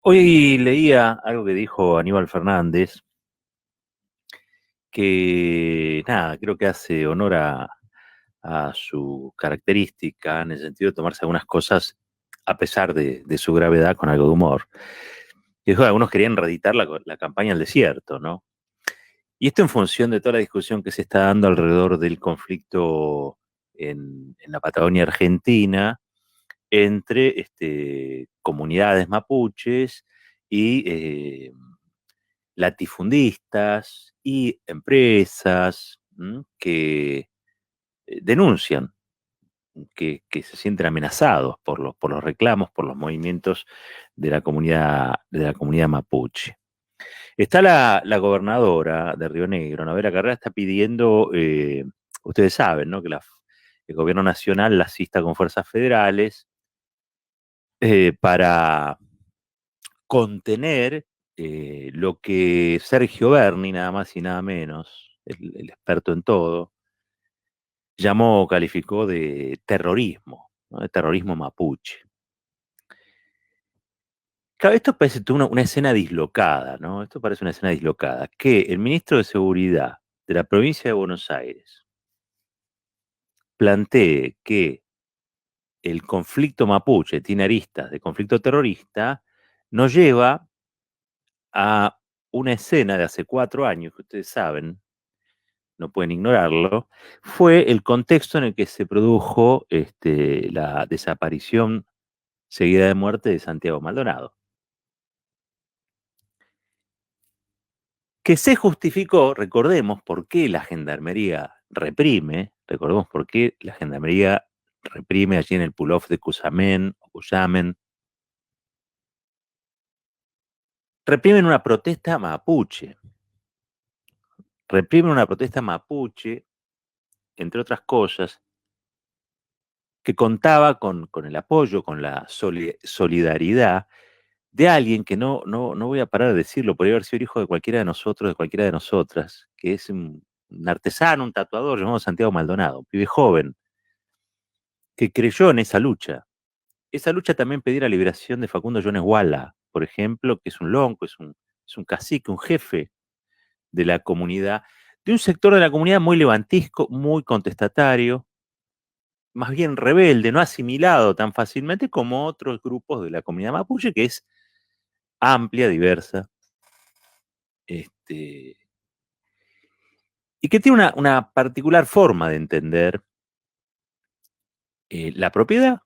Hoy leía algo que dijo Aníbal Fernández, que nada, creo que hace honor a su característica en el sentido de tomarse algunas cosas a pesar de su gravedad con algo de humor. Y dijo, algunos querían reeditar la campaña al desierto, ¿no? Y esto en función de toda la discusión que se está dando alrededor del conflicto en la Patagonia Argentina entre comunidades mapuches y latifundistas y empresas que denuncian, que se sienten amenazados por los reclamos, por los movimientos de la comunidad mapuche. Está la gobernadora de Río Negro, Novela Carrera, está pidiendo, ustedes saben, ¿no? El gobierno nacional la asista con fuerzas federales para contener lo que Sergio Berni, nada más y nada menos, el experto en todo, calificó de terrorismo, ¿no? De terrorismo mapuche. Claro, esto parece toda una escena dislocada, ¿no? Esto parece una escena dislocada, que el ministro de Seguridad de la provincia de Buenos Aires plantee que el conflicto mapuche tiene aristas de conflicto terrorista, nos lleva a una escena de hace 4 años, que ustedes saben, no pueden ignorarlo, fue el contexto en el que se produjo la desaparición seguida de muerte de Santiago Maldonado, que se justificó, recordemos por qué la gendarmería reprime, recordemos por qué la gendarmería reprime allí en el pull-off de Cusamen, o Cusamen, reprimen una protesta mapuche, reprimen una protesta mapuche, entre otras cosas, que contaba con el apoyo, con la solidaridad de alguien que no voy a parar de decirlo, podría haber sido el hijo de cualquiera de nosotros, de cualquiera de nosotras, que es un artesano, un tatuador llamado Santiago Maldonado, un pibe joven, que creyó en esa lucha. Esa lucha también pedía la liberación de Facundo Jones Walla, por ejemplo, que es un lonco, es un cacique, un jefe de la comunidad, de un sector de la comunidad muy levantisco, muy contestatario, más bien rebelde, no asimilado tan fácilmente como otros grupos de la comunidad mapuche, que es amplia, diversa, este, y que tiene una particular forma de entender la propiedad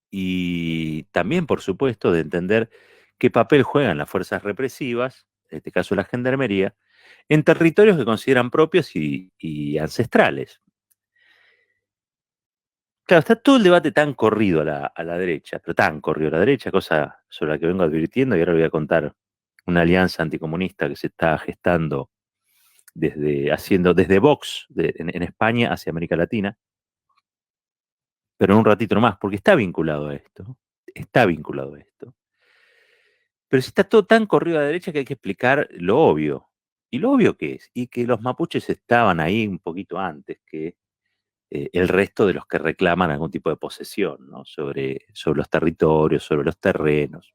y también, por supuesto, de entender qué papel juegan las fuerzas represivas, en este caso la gendarmería, en territorios que consideran propios y ancestrales. Claro, está todo el debate tan corrido a la derecha, pero tan corrido a la derecha, cosa sobre la que vengo advirtiendo y ahora le voy a contar una alianza anticomunista que se está gestando desde Vox en España hacia América Latina, pero en un ratito nomás, porque está vinculado a esto. Pero si está todo tan corrido a la derecha que hay que explicar lo obvio. ¿Y lo obvio qué es? Y que los mapuches estaban ahí un poquito antes que el resto de los que reclaman algún tipo de posesión, ¿no? Sobre los territorios, sobre los terrenos.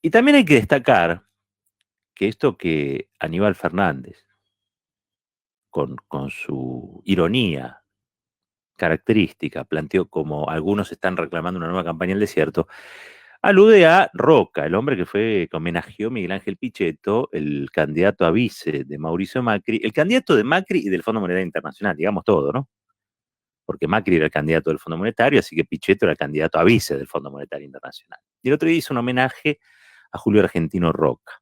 Y también hay que destacar que esto que Aníbal Fernández, con su ironía característica, planteó como algunos están reclamando una nueva campaña en el desierto, alude a Roca, el hombre que homenajeó a Miguel Ángel Pichetto, el candidato a vice de Mauricio Macri, el candidato de Macri y del Fondo Monetario Internacional, digamos todo, ¿no? Porque Macri era el candidato del Fondo Monetario, así que Pichetto era el candidato a vice del Fondo Monetario Internacional. Y el otro día hizo un homenaje a Julio Argentino Roca.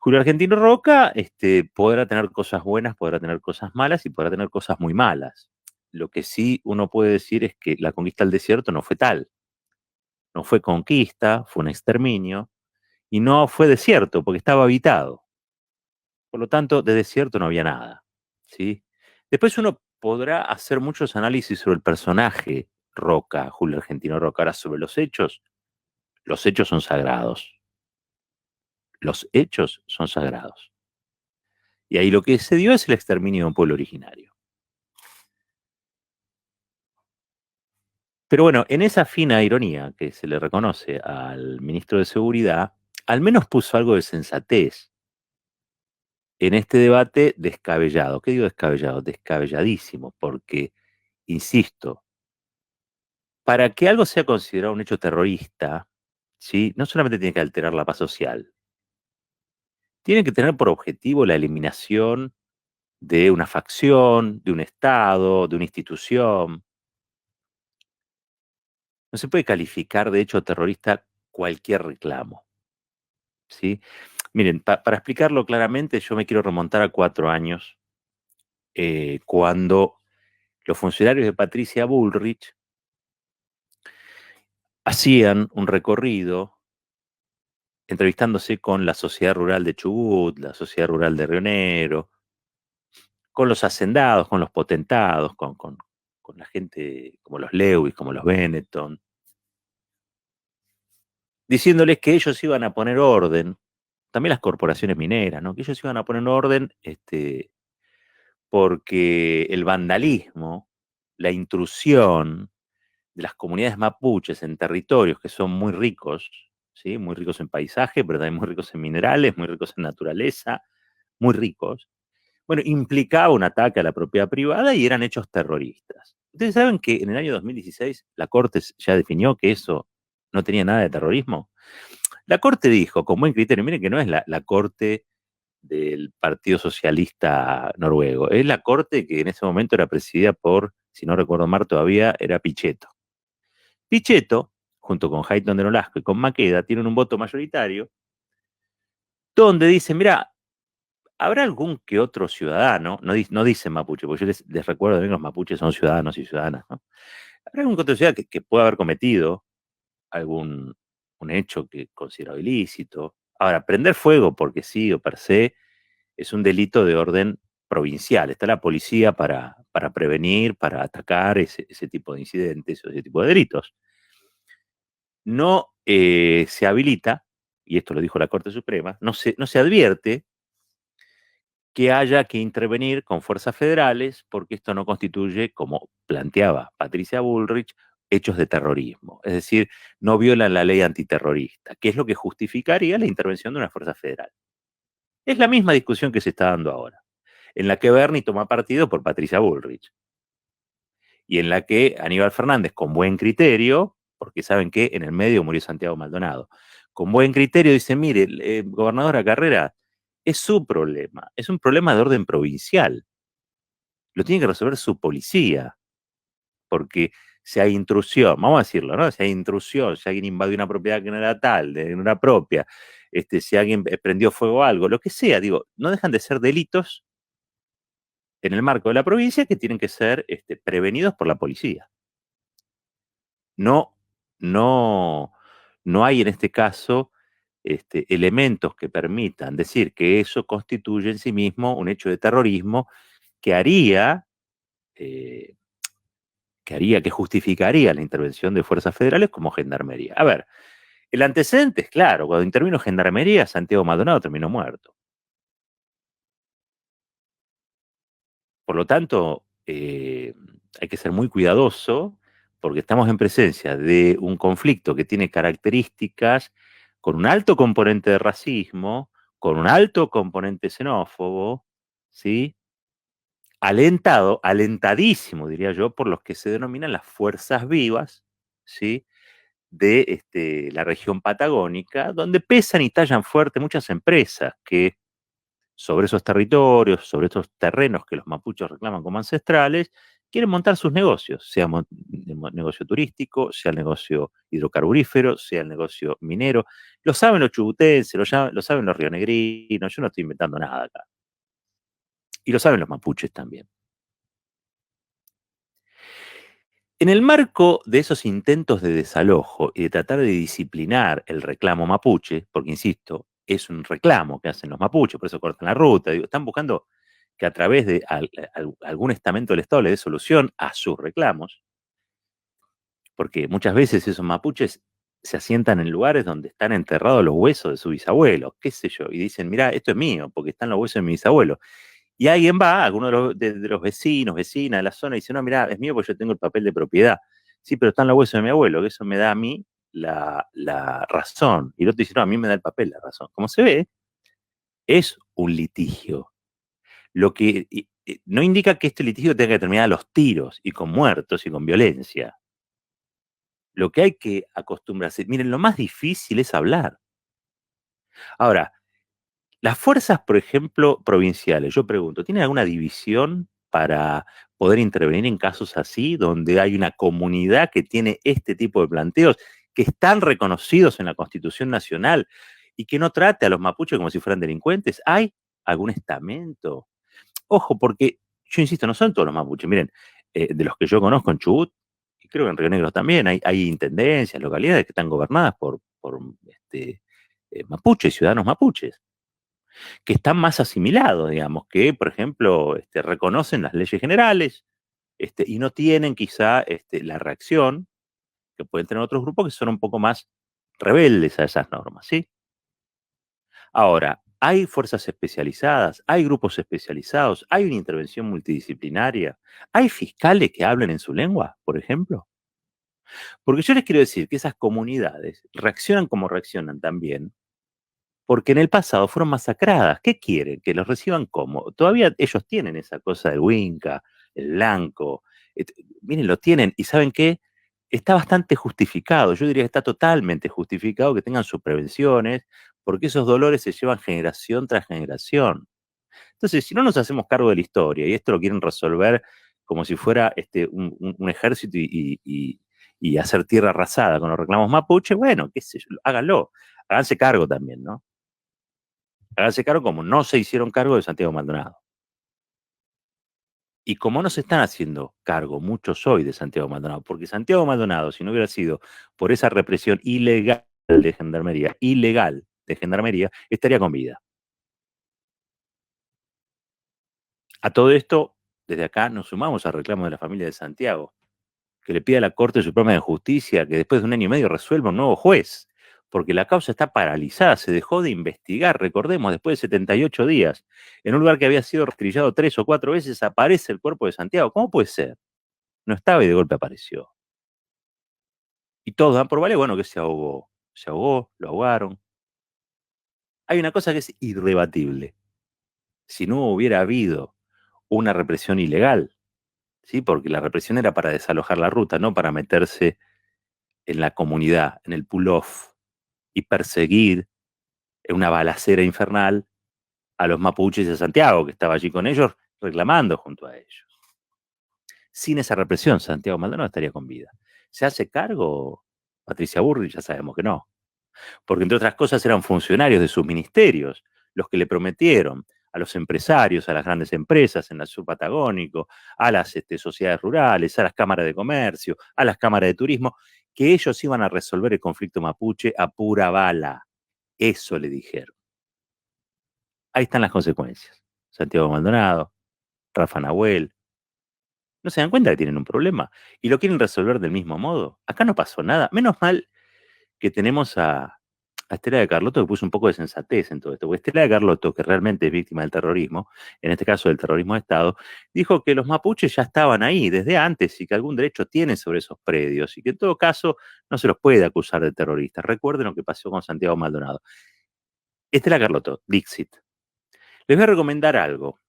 Julio Argentino Roca podrá tener cosas buenas, podrá tener cosas malas y podrá tener cosas muy malas. Lo que sí uno puede decir es que la conquista del desierto no fue tal. No fue conquista, fue un exterminio, y no fue desierto, porque estaba habitado. Por lo tanto, de desierto no había nada. ¿Sí? Después uno podrá hacer muchos análisis sobre el personaje Roca, Julio Argentino Roca. Ahora, sobre los hechos son sagrados. Los hechos son sagrados. Y ahí lo que se dio es el exterminio de un pueblo originario. Pero bueno, en esa fina ironía que se le reconoce al ministro de Seguridad, al menos puso algo de sensatez en este debate descabellado. ¿Qué digo descabellado? Descabelladísimo, porque, insisto, para que algo sea considerado un hecho terrorista, ¿sí? No solamente tiene que alterar la paz social, tiene que tener por objetivo la eliminación de una facción, de un Estado, de una institución. No se puede calificar de hecho terrorista cualquier reclamo, ¿sí? Miren, para explicarlo claramente, yo me quiero remontar a 4 años, cuando los funcionarios de Patricia Bullrich hacían un recorrido entrevistándose con la sociedad rural de Chubut, la sociedad rural de Río Negro, con los hacendados, con los potentados, con la gente como los Lewis, como los Benetton, diciéndoles que ellos iban a poner orden, también las corporaciones mineras, ¿no? Que ellos iban a poner orden, porque el vandalismo, la intrusión de las comunidades mapuches en territorios que son muy ricos, ¿sí? Muy ricos en paisaje, pero también muy ricos en minerales, muy ricos en naturaleza, muy ricos, bueno, implicaba un ataque a la propiedad privada y eran hechos terroristas. Ustedes saben que en el año 2016 la Corte ya definió que eso no tenía nada de terrorismo. La Corte dijo, con buen criterio, miren que no es la Corte del Partido Socialista Noruego, es la Corte que en ese momento era presidida por, si no recuerdo mal todavía, era Pichetto. Pichetto, junto con Hayton de Nolasco y con Maqueda, tienen un voto mayoritario donde dicen, mira, habrá algún que otro ciudadano, no dicen mapuche, porque yo les recuerdo que los mapuches son ciudadanos y ciudadanas, ¿no? Habrá algún que otro ciudadano que pueda haber cometido algún un hecho que considerado ilícito. Ahora, prender fuego porque sí o per se es un delito de orden provincial. Está la policía para prevenir, para atacar ese tipo de incidentes o ese tipo de delitos. No se habilita, y esto lo dijo la Corte Suprema, no se advierte que haya que intervenir con fuerzas federales porque esto no constituye, como planteaba Patricia Bullrich, hechos de terrorismo. Es decir, no violan la ley antiterrorista, que es lo que justificaría la intervención de una fuerza federal. Es la misma discusión que se está dando ahora, en la que Bernie toma partido por Patricia Bullrich y en la que Aníbal Fernández, con buen criterio, porque saben que en el medio murió Santiago Maldonado, con buen criterio dice, mire, gobernadora Carrera, es su problema, es un problema de orden provincial, lo tiene que resolver su policía, porque si hay intrusión, vamos a decirlo, ¿no? Si hay intrusión, si alguien invadió una propiedad que no era tal, de una propia, si alguien prendió fuego a algo, lo que sea, digo, no dejan de ser delitos en el marco de la provincia que tienen que ser prevenidos por la policía. No, no, no hay en este caso elementos que permitan decir que eso constituye en sí mismo un hecho de terrorismo que haría, eh, que justificaría la intervención de fuerzas federales como gendarmería. A ver, el antecedente es claro, cuando intervino gendarmería, Santiago Maldonado terminó muerto. Por lo tanto, hay que ser muy cuidadoso porque estamos en presencia de un conflicto que tiene características con un alto componente de racismo, con un alto componente xenófobo, ¿sí? Alentadísimo, diría yo, por los que se denominan las fuerzas vivas, ¿sí? De la región patagónica, donde pesan y tallan fuerte muchas empresas que sobre esos territorios, sobre estos terrenos que los mapuches reclaman como ancestrales, quieren montar sus negocios, sea negocio turístico, sea el negocio hidrocarburífero, sea el negocio minero. Lo saben los chubutenses, lo saben los rionegrinos, yo no estoy inventando nada acá. Y lo saben los mapuches también. En el marco de esos intentos de desalojo y de tratar de disciplinar el reclamo mapuche, porque insisto, es un reclamo que hacen los mapuches, por eso cortan la ruta, digo, están buscando que a través de algún estamento del Estado le dé solución a sus reclamos, porque muchas veces esos mapuches se asientan en lugares donde están enterrados los huesos de su bisabuelo, qué sé yo, y dicen, mira, esto es mío, porque están los huesos de mi bisabuelo. Y alguien va, alguno de los vecinos, vecinas de la zona, y dice, no, mira, es mío porque yo tengo el papel de propiedad. Sí, pero está en la hueso de mi abuelo, que eso me da a mí la razón. Y el otro dice, no, a mí me da el papel la razón. Como se ve, es un litigio. Lo que no indica que este litigio tenga que terminar a los tiros y con muertos y con violencia. Lo que hay que acostumbrarse, miren, lo más difícil es hablar. Ahora, las fuerzas, por ejemplo, provinciales, yo pregunto, ¿tienen alguna división para poder intervenir en casos así, donde hay una comunidad que tiene este tipo de planteos, que están reconocidos en la Constitución Nacional y que no trate a los mapuches como si fueran delincuentes? ¿Hay algún estamento? Ojo, porque yo insisto, no son todos los mapuches. Miren, de los que yo conozco en Chubut, y creo que en Río Negro también, hay intendencias, localidades que están gobernadas por mapuches, ciudadanos mapuches, que están más asimilados, digamos, que, por ejemplo, reconocen las leyes generales, y no tienen quizá la reacción que pueden tener otros grupos que son un poco más rebeldes a esas normas, ¿sí? Ahora, hay fuerzas especializadas, hay grupos especializados, hay una intervención multidisciplinaria, hay fiscales que hablan en su lengua, por ejemplo. Porque yo les quiero decir que esas comunidades reaccionan como reaccionan también, porque en el pasado fueron masacradas. ¿Qué quieren? ¿Que los reciban como? Todavía ellos tienen esa cosa del Winca, el blanco. Miren, lo tienen y ¿saben qué? Está bastante justificado. Yo diría que está totalmente justificado que tengan sus prevenciones, porque esos dolores se llevan generación tras generación. Entonces, si no nos hacemos cargo de la historia y esto lo quieren resolver como si fuera un ejército y hacer tierra arrasada con los reclamos mapuche, bueno, qué sé yo, háganlo. Háganse cargo también, ¿no? Háganse cargo como no se hicieron cargo de Santiago Maldonado. Y como no se están haciendo cargo muchos hoy de Santiago Maldonado, porque Santiago Maldonado, si no hubiera sido por esa represión ilegal de gendarmería, estaría con vida. A todo esto, desde acá nos sumamos al reclamo de la familia de Santiago, que le pide a la Corte Suprema de Justicia que después de 1 año y medio resuelva un nuevo juez, porque la causa está paralizada, se dejó de investigar, recordemos, después de 78 días, en un lugar que había sido rastrillado 3 o 4 veces, aparece el cuerpo de Santiago. ¿Cómo puede ser? No estaba y de golpe apareció. Y todos dan por vale, bueno, que se ahogó, lo ahogaron. Hay una cosa que es irrebatible. Si no hubiera habido una represión ilegal, ¿sí? Porque la represión era para desalojar la ruta, no para meterse en la comunidad, en el pull-off, y perseguir en una balacera infernal a los mapuches de Santiago, que estaba allí con ellos, reclamando junto a ellos. Sin esa represión, Santiago Maldonado estaría con vida. ¿Se hace cargo Patricia Burrich? Ya sabemos que no. Porque entre otras cosas eran funcionarios de sus ministerios los que le prometieron a los empresarios, a las grandes empresas en el sur patagónico, a las sociedades rurales, a las cámaras de comercio, a las cámaras de turismo, que ellos iban a resolver el conflicto mapuche a pura bala. Eso le dijeron. Ahí están las consecuencias. Santiago Maldonado, Rafa Nahuel, no se dan cuenta que tienen un problema y lo quieren resolver del mismo modo. Acá no pasó nada. Menos mal que tenemos a Estela de Carlotto, que puso un poco de sensatez en todo esto. Porque Estela de Carlotto, que realmente es víctima del terrorismo, en este caso del terrorismo de Estado, dijo que los mapuches ya estaban ahí desde antes y que algún derecho tienen sobre esos predios y que en todo caso no se los puede acusar de terroristas. Recuerden lo que pasó con Santiago Maldonado. Estela Carlotto, Dixit. Les voy a recomendar algo.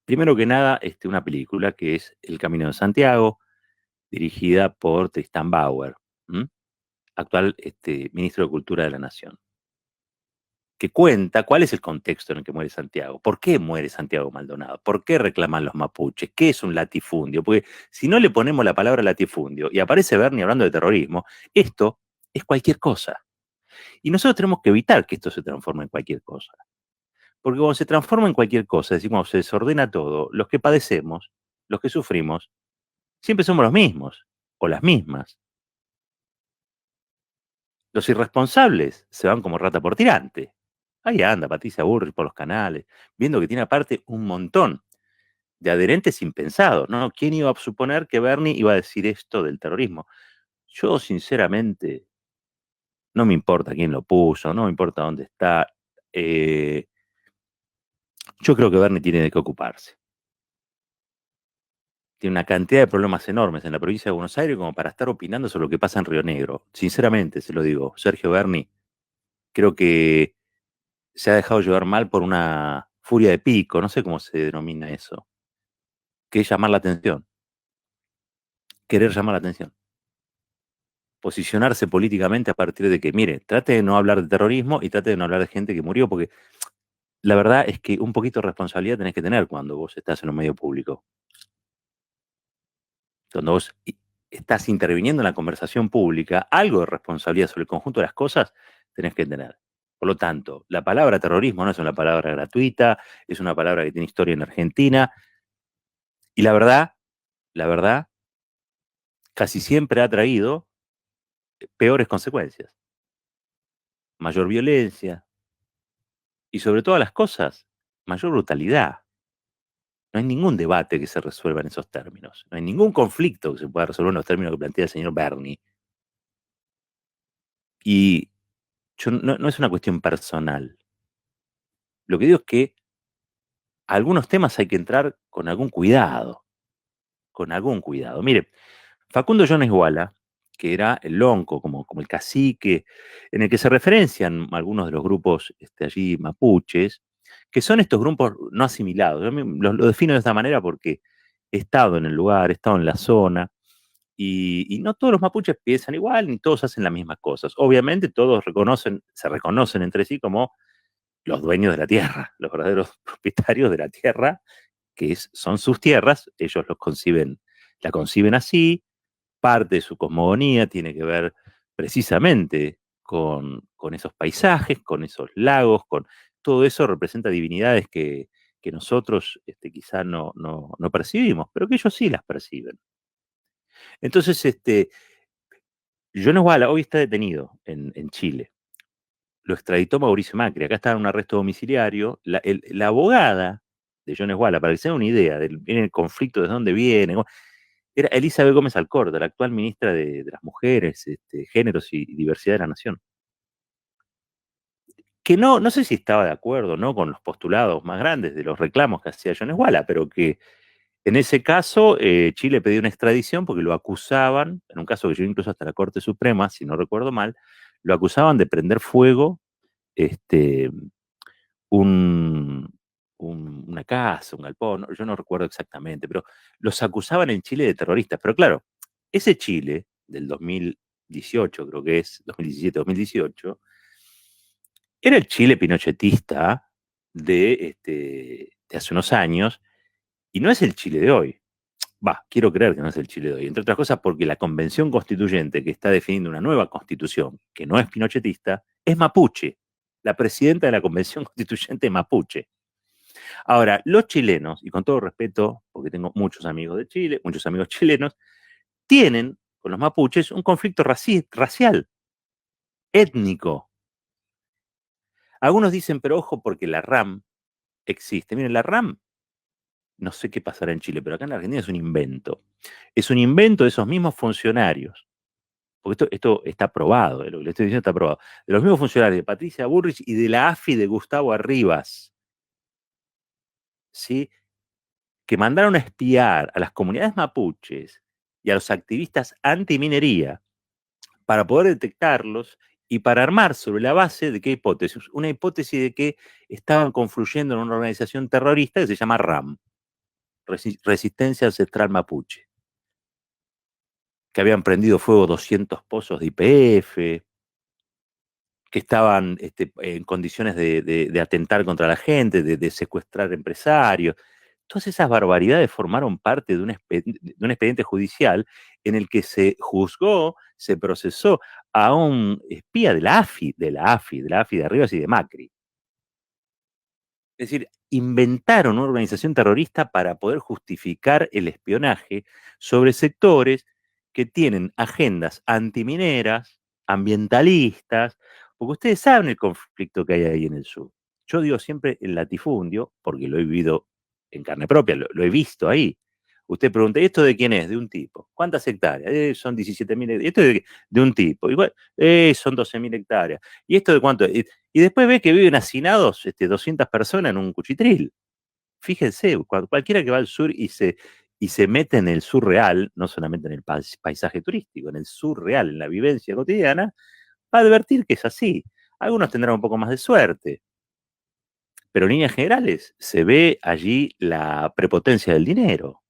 Primero que nada, una película que es El Camino de Santiago, dirigida por Tristan Bauer, ¿m? Actual ministro de Cultura de la Nación, que cuenta cuál es el contexto en el que muere Santiago, por qué muere Santiago Maldonado, por qué reclaman los mapuches, qué es un latifundio, porque si no le ponemos la palabra latifundio y aparece Bernie hablando de terrorismo, esto es cualquier cosa. Y nosotros tenemos que evitar que esto se transforme en cualquier cosa. Porque cuando se transforma en cualquier cosa, decimos, se desordena todo, los que padecemos, los que sufrimos, siempre somos los mismos o las mismas. Los irresponsables se van como rata por tirante. Ahí anda Patricia Burrich por los canales, viendo que tiene aparte un montón de adherentes impensados, ¿no? ¿Quién iba a suponer que Bernie iba a decir esto del terrorismo? Yo, sinceramente, no me importa quién lo puso, no me importa dónde está. Eh, yo creo que Bernie tiene de qué ocuparse. tiene una cantidad de problemas enormes en la provincia de Buenos Aires como para estar opinando sobre lo que pasa en Río Negro. Sinceramente, se lo digo, Sergio Berni, creo que se ha dejado llevar mal por una furia de pico, no sé cómo se denomina eso, que es llamar la atención, querer llamar la atención, posicionarse políticamente a partir de que, mire, trate de no hablar de terrorismo y trate de no hablar de gente que murió, porque la verdad es que un poquito de responsabilidad tenés que tener cuando vos estás en un medio público. Cuando vos estás interviniendo en la conversación pública, algo de responsabilidad sobre el conjunto de las cosas tenés que tener. Por lo tanto, la palabra terrorismo no es una palabra gratuita, es una palabra que tiene historia en Argentina, y la verdad, casi siempre ha traído peores consecuencias, mayor violencia y sobre todas las cosas, mayor brutalidad. No hay ningún debate que se resuelva en esos términos, no hay ningún conflicto que se pueda resolver en los términos que plantea el señor Bernie. Y no es una cuestión personal. Lo que digo es que a algunos temas hay que entrar con algún cuidado, con algún cuidado. Mire, Facundo Jones Wala, que era el lonco, como el cacique, en el que se referencian algunos de los grupos allí mapuches, que son estos grupos no asimilados. Yo lo defino de esta manera porque he estado en el lugar, he estado en la zona, y no todos los mapuches piensan igual, ni todos hacen las mismas cosas. Obviamente todos se reconocen entre sí como los dueños de la tierra, los verdaderos propietarios de la tierra, que son sus tierras, ellos la conciben así, parte de su cosmogonía tiene que ver precisamente con esos paisajes, con esos lagos, con todo eso representa divinidades que nosotros quizá no percibimos, pero que ellos sí las perciben. Entonces, Jones Wala hoy está detenido en Chile. Lo extraditó Mauricio Macri. Acá está en un arresto domiciliario. La abogada de Jones Wala, para que se den una idea del el conflicto, de dónde viene, era Elizabeth Gómez Alcorta, la actual ministra de las Mujeres, Géneros y Diversidad de la Nación. Que no sé si estaba de acuerdo no con los postulados más grandes de los reclamos que hacía Jones Wala, pero que en ese caso Chile pidió una extradición porque lo acusaban, en un caso que llegó incluso hasta la Corte Suprema, si no recuerdo mal, lo acusaban de prender fuego este, un, una casa, un galpón, yo no recuerdo exactamente, pero los acusaban en Chile de terroristas. Pero claro, ese Chile del 2018, creo que es 2017-2018, era el Chile pinochetista de hace unos años y no es el Chile de hoy. Quiero creer que no es el Chile de hoy, entre otras cosas porque la convención constituyente que está definiendo una nueva constitución, que no es pinochetista, es mapuche. La presidenta de la convención constituyente es mapuche. Ahora, los chilenos, y con todo respeto, porque tengo muchos amigos de Chile, muchos amigos chilenos, tienen con los mapuches un conflicto racial, étnico. Algunos dicen, pero ojo, porque la RAM existe. Miren, la RAM, no sé qué pasará en Chile, pero acá en la Argentina es un invento. Es un invento de esos mismos funcionarios. Porque esto está probado, lo que le estoy diciendo está probado. De los mismos funcionarios de Patricia Bullrich y de la AFI de Gustavo Arribas. ¿Sí? Que mandaron a espiar a las comunidades mapuches y a los activistas antiminería para poder detectarlos y para armar sobre la base de qué hipótesis. Una hipótesis de que estaban confluyendo en una organización terrorista que se llama RAM, Resistencia Ancestral Mapuche, que habían prendido fuego 200 pozos de YPF, que estaban en condiciones de atentar contra la gente, de secuestrar empresarios. Todas esas barbaridades formaron parte de un expediente judicial en el que se juzgó, se procesó a un espía de la AFI, de la AFI de Arribas y de Macri. Es decir, inventaron una organización terrorista para poder justificar el espionaje sobre sectores que tienen agendas antimineras, ambientalistas, porque ustedes saben el conflicto que hay ahí en el sur. Yo digo siempre el latifundio, porque lo he vivido en carne propia, lo he visto ahí. Usted pregunta, ¿esto de quién es? De un tipo. ¿Cuántas hectáreas? Son 17.000 hectáreas. ¿Esto de un tipo? Igual, son 12.000 hectáreas. ¿Y esto de cuánto? Y después ve que viven hacinados 200 personas en un cuchitril. Fíjense, cualquiera que va al sur y y se mete en el surreal, no solamente en el paisaje turístico, en el surreal, en la vivencia cotidiana, va a advertir que es así. Algunos tendrán un poco más de suerte, pero en líneas generales se ve allí la prepotencia del dinero.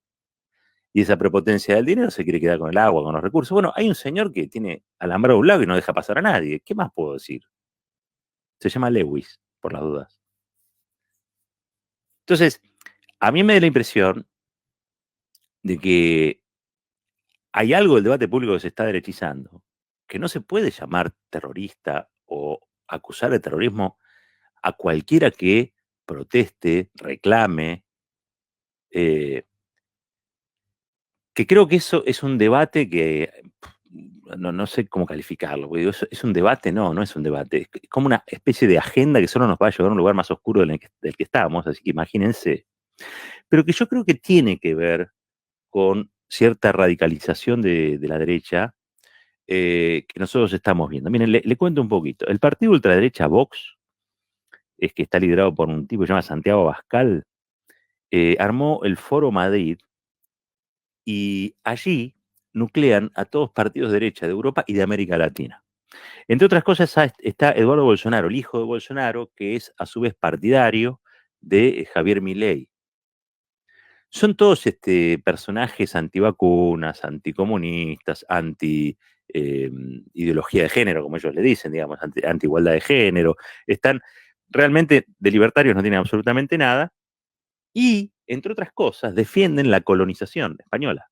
Y esa prepotencia del dinero se quiere quedar con el agua, con los recursos. Bueno, hay un señor que tiene alambrado a un lado y no deja pasar a nadie. ¿Qué más puedo decir? Se llama Lewis, por las dudas. Entonces, a mí me da la impresión de que hay algo del debate público que se está derechizando, que no se puede llamar terrorista o acusar de terrorismo a cualquiera que proteste, reclame, eh, que creo que eso es un debate que no sé cómo calificarlo, porque es un debate, no es un debate, es como una especie de agenda que solo nos va a llevar a un lugar más oscuro del que estamos, así que imagínense, pero que yo creo que tiene que ver con cierta radicalización de la derecha que nosotros estamos viendo. Miren, le cuento un poquito. El partido ultraderecha Vox, es que está liderado por un tipo que se llama Santiago Abascal, armó el Foro Madrid y allí nuclean a todos partidos de derecha de Europa y de América Latina. Entre otras cosas está Eduardo Bolsonaro, el hijo de Bolsonaro, que es a su vez partidario de Javier Milei. Son todos personajes antivacunas, anticomunistas, anti ideología de género, como ellos le dicen, digamos, anti igualdad de género. Están realmente de libertarios, no tienen absolutamente nada. Y, entre otras cosas, defienden la colonización española.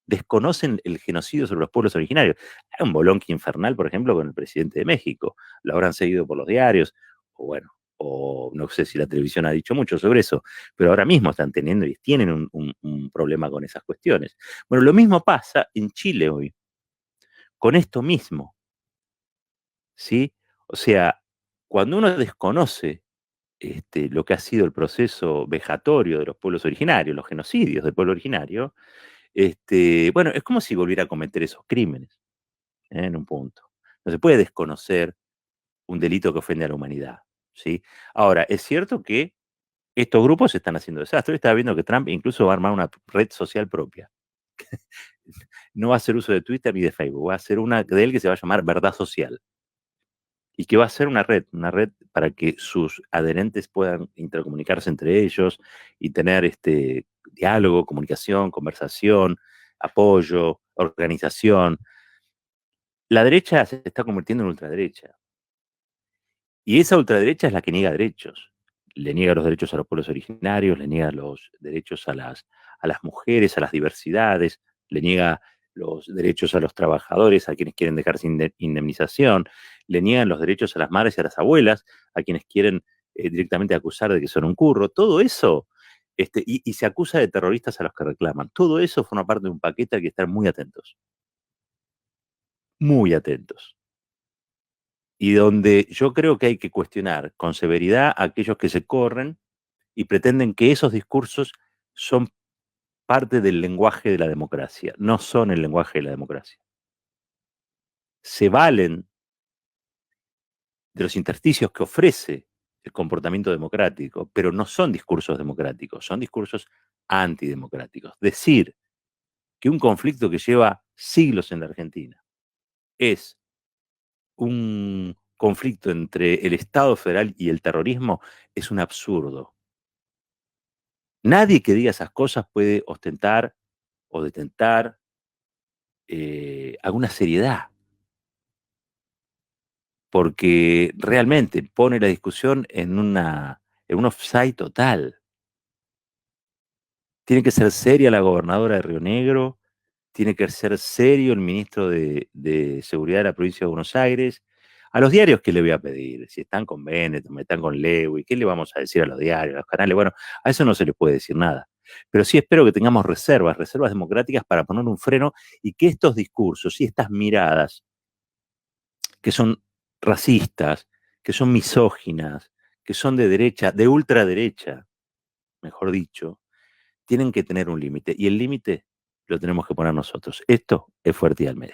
Desconocen el genocidio sobre los pueblos originarios. Hay un bolonqui infernal, por ejemplo, con el presidente de México. Lo habrán seguido por los diarios, o bueno, o no sé si la televisión ha dicho mucho sobre eso, pero ahora mismo están teniendo y tienen un problema con esas cuestiones. Bueno, lo mismo pasa en Chile hoy, con esto mismo, ¿sí? O sea, cuando uno desconoce lo que ha sido el proceso vejatorio de los pueblos originarios, los genocidios del pueblo originario, bueno, es como si volviera a cometer esos crímenes, en un punto. No se puede desconocer un delito que ofende a la humanidad, ¿sí? Ahora, es cierto que estos grupos están haciendo desastres. Estaba viendo que Trump incluso va a armar una red social propia. No va a hacer uso de Twitter ni de Facebook, va a hacer una de él que se va a llamar Verdad Social. Y que va a ser una red para que sus adherentes puedan intercomunicarse entre ellos y tener diálogo, comunicación, conversación, apoyo, organización. La derecha se está convirtiendo en ultraderecha. Y esa ultraderecha es la que niega derechos. Le niega los derechos a los pueblos originarios, le niega los derechos a las mujeres, a las diversidades, le niega los derechos a los trabajadores, a quienes quieren dejar sin indemnización, le niegan los derechos a las madres y a las abuelas, a quienes quieren directamente acusar de que son un curro. Todo eso, y se acusa de terroristas a los que reclaman. Todo eso forma parte de un paquete al que estar muy atentos. Muy atentos. Y donde yo creo que hay que cuestionar con severidad a aquellos que se corren y pretenden que esos discursos son parte del lenguaje de la democracia. No son el lenguaje de la democracia. Se valen de los intersticios que ofrece el comportamiento democrático, pero no son discursos democráticos, son discursos antidemocráticos. Decir que un conflicto que lleva siglos en la Argentina es un conflicto entre el Estado federal y el terrorismo es un absurdo. Nadie que diga esas cosas puede ostentar o detentar alguna seriedad, porque realmente pone la discusión en un offside total. Tiene que ser seria la gobernadora de Río Negro, tiene que ser serio el ministro de Seguridad de la provincia de Buenos Aires. A los diarios, ¿qué le voy a pedir? Si están con Bennett, están con Lewis, ¿qué le vamos a decir a los diarios, a los canales? Bueno, a eso no se le puede decir nada. Pero sí espero que tengamos reservas democráticas para poner un freno y que estos discursos y estas miradas que son racistas, que son misóginas, que son de derecha, de ultraderecha, mejor dicho, tienen que tener un límite. Y el límite lo tenemos que poner nosotros. Esto es Fuerte y al Medio.